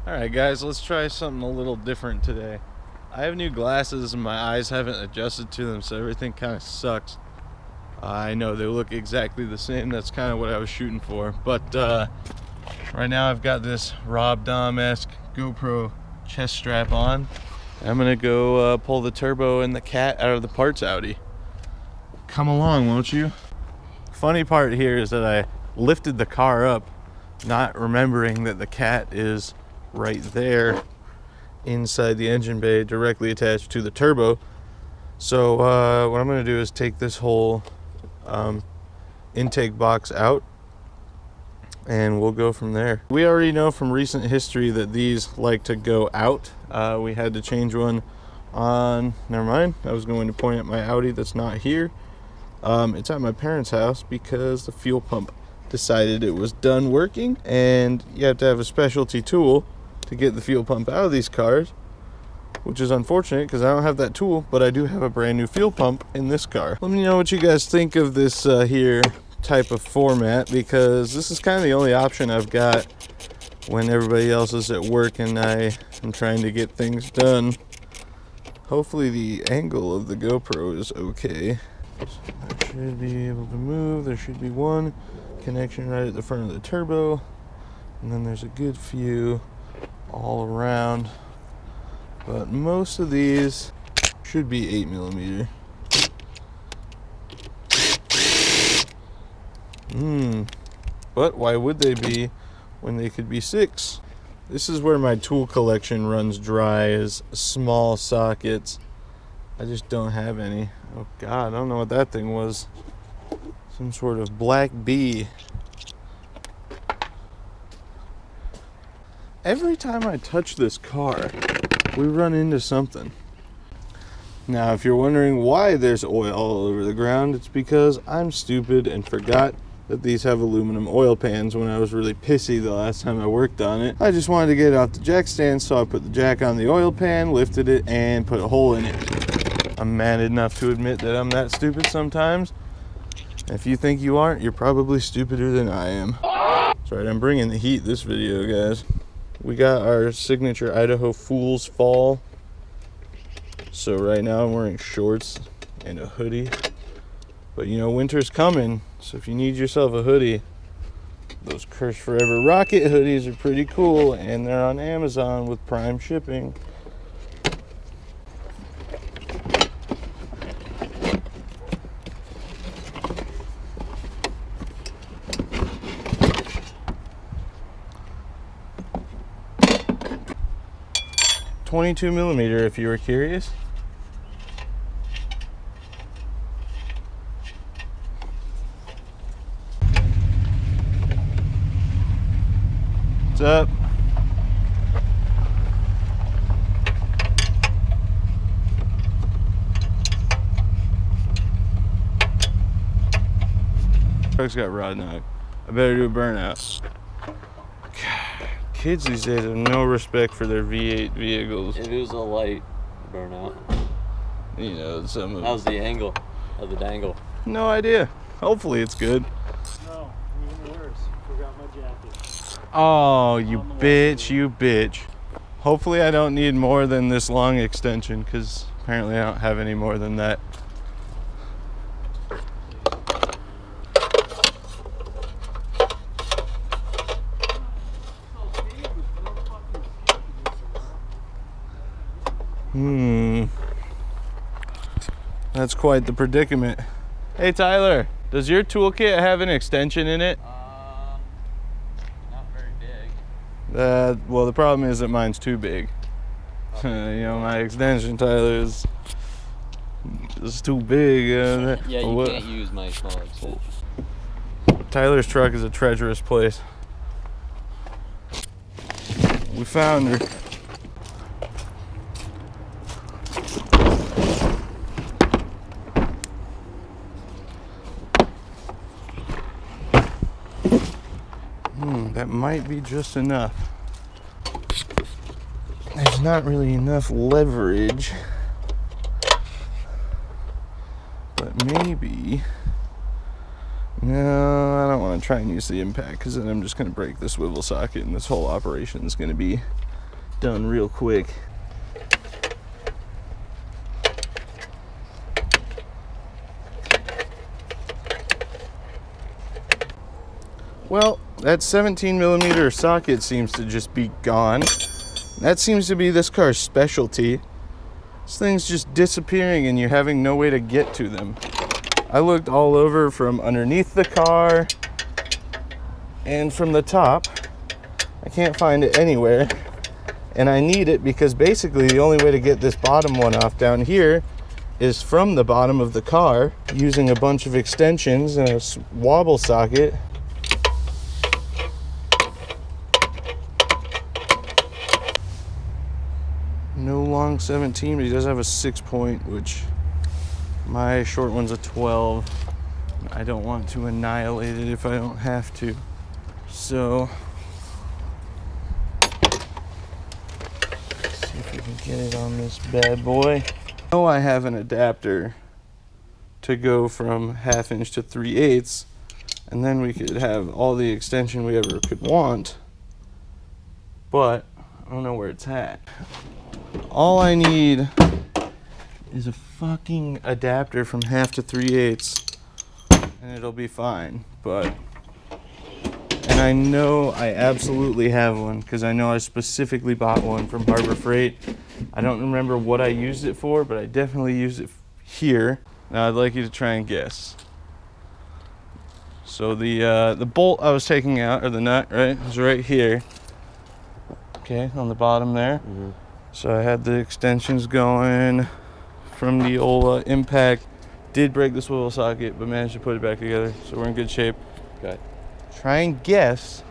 Alright guys, let's try something a little different today. I have new glasses and my eyes haven't adjusted to them, so everything kind of sucks. I know they look exactly the same, that's kind of what I was shooting for. But right now I've got this Rob Dom-esque GoPro chest strap on. I'm gonna go pull the turbo and the cat out of the parts Audi. Come along, won't you? Funny part here is that I lifted the car up, not remembering that the cat is right there inside the engine bay, directly attached to the turbo. So what I'm going to do is take this whole intake box out and we'll go from there. We already know from recent history that these like to go out. We had to change one on, never mind, I was going to point at my Audi that's not here. It's at my parents' house because the fuel pump decided it was done working, and you have to have a specialty tool to get the fuel pump out of these cars, which is unfortunate because I don't have that tool, but I do have a brand new fuel pump in this car. Let me know what you guys think of this here type of format, because this is kind of the only option I've got when everybody else is at work and I am trying to get things done. Hopefully the angle of the GoPro is okay. So I should be able to move. There should be one connection right at the front of the turbo, and then there's a good few all around, but most of these should be 8mm. But why would they be when they could be 6? This is where my tool collection runs dry, is small sockets. I just don't have any. Oh god, I don't know what that thing was. Some sort of black bee. Every time I touch this car, we run into something. Now, if you're wondering why there's oil all over the ground, it's because I'm stupid and forgot that these have aluminum oil pans when I was really pissy the last time I worked on it. I just wanted to get it off the jack stand, so I put the jack on the oil pan, lifted it, and put a hole in it. I'm mad enough to admit that I'm that stupid sometimes. If you think you aren't, you're probably stupider than I am. That's right, I'm bringing the heat this video, guys. We got our signature Idaho Fool's Fall. So right now I'm wearing shorts and a hoodie. But you know, winter's coming, so if you need yourself a hoodie, those Curse Forever Rocket hoodies are pretty cool, and they're on Amazon with Prime shipping. .22mm if you were curious. What's up? Truck's got rod knock. I better do a burnout. Kids these days have no respect for their V8 vehicles. It was a light burnout. You know, some of... How's the angle of the dangle? No idea. Hopefully it's good. No, even worse. Forgot my jacket. Oh, you bitch, you bitch. Hopefully I don't need more than this long extension, because apparently I don't have any more than that. That's quite the predicament. Hey Tyler, does your toolkit have an extension in it? Not very big. Well, the problem is that mine's too big. You know, my extension, Tyler, is too big. Yeah, you can't use my small extension. Tyler's truck is a treacherous place. We found her. That might be just enough. There's not really enough leverage, but maybe. No, I don't want to try and use the impact, because then I'm just going to break the swivel socket and this whole operation is going to be done real quick. Well, that 17mm socket seems to just be gone. That seems to be this car's specialty. This thing's just disappearing and you're having no way to get to them. I looked all over from underneath the car and from the top. I can't find it anywhere. And I need it because basically the only way to get this bottom one off down here is from the bottom of the car using a bunch of extensions and a wobble socket. No long 17, but he does have a 6-point, which my short one's a 12. I don't want to annihilate it if I don't have to. So, let's see if we can get it on this bad boy. I know I have an adapter to go from 1/2 inch to 3/8, and then we could have all the extension we ever could want, but I don't know where it's at. All I need is a fucking adapter from 1/2 to 3/8 and it'll be fine. And I know I absolutely have one because I know I specifically bought one from Harbor Freight. I don't remember what I used it for, but I definitely used it here. Now I'd like you to try and guess. So the bolt I was taking out, or the nut, right, was right here. Okay, on the bottom there. Mm-hmm. So I had the extensions going from the old impact. Did break the swivel socket, but managed to put it back together. So we're in good shape. Okay. Try and guess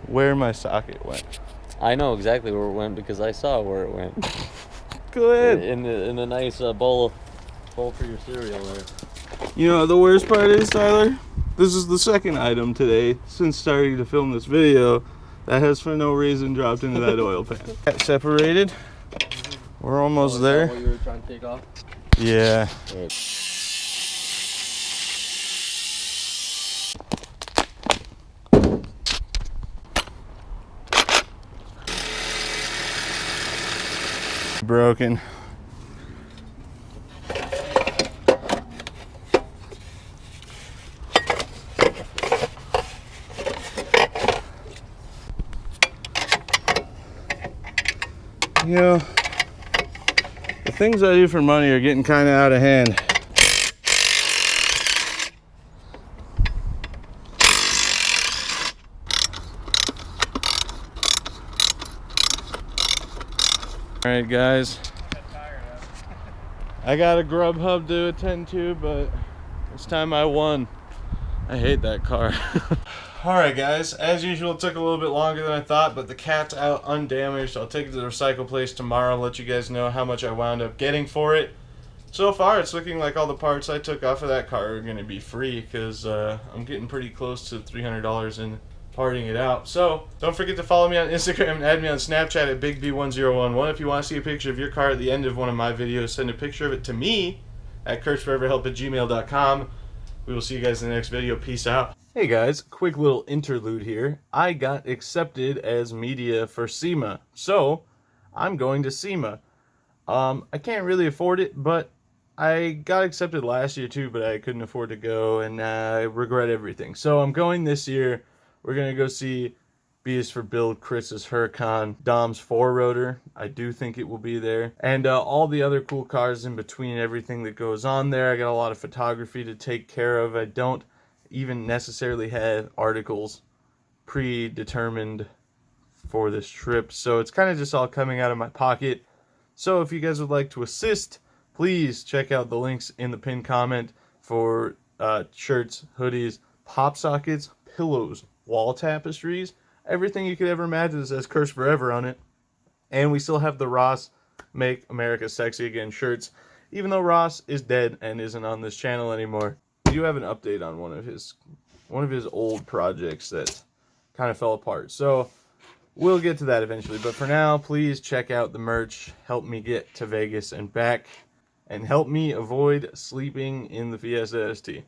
where my socket went. I know exactly where it went because I saw where it went. Good. In the nice bowl for your cereal there. You know what the worst part is, Tyler? This is the second item today since starting to film this video that has for no reason dropped into that oil pan. Separated. We're almost there. Is that what you were trying to take off? Yeah. Right. Broken. You know, the things I do for money are getting kind of out of hand. All right, guys. I got a Grubhub to attend to, but this time I won. I hate that car. All right, guys. As usual, it took a little bit longer than I thought, but the cat's out undamaged. I'll take it to the recycle place tomorrow and let you guys know how much I wound up getting for it. So far, it's looking like all the parts I took off of that car are going to be free because I'm getting pretty close to $300 in parting it out. So don't forget to follow me on Instagram and add me on Snapchat at BigB1011. If you want to see a picture of your car at the end of one of my videos, send a picture of it to me at kurtzforeverhelp@gmail.com. We will see you guys in the next video. Peace out. Hey guys, quick little interlude here. I got accepted as media for SEMA, so I'm going to SEMA. I can't really afford it, but I got accepted last year too, but I couldn't afford to go, and I regret everything. So I'm going this year. We're going to go see B is for Build, Chris's Huracan, Dom's 4-rotor. I do think it will be there. And all the other cool cars in between, everything that goes on there. I got a lot of photography to take care of. I don't even necessarily have articles predetermined for this trip. So it's kind of just all coming out of my pocket. So if you guys would like to assist, please check out the links in the pinned comment for shirts, hoodies, pop sockets, pillows, wall tapestries, everything you could ever imagine that says Curse Forever on it. And we still have the Ross Make America Sexy Again shirts, even though Ross is dead and isn't on this channel anymore. We do have an update on one of his old projects that kind of fell apart. So we'll get to that eventually. But for now, please check out the merch. Help me get to Vegas and back. And help me avoid sleeping in the Fiesta ST.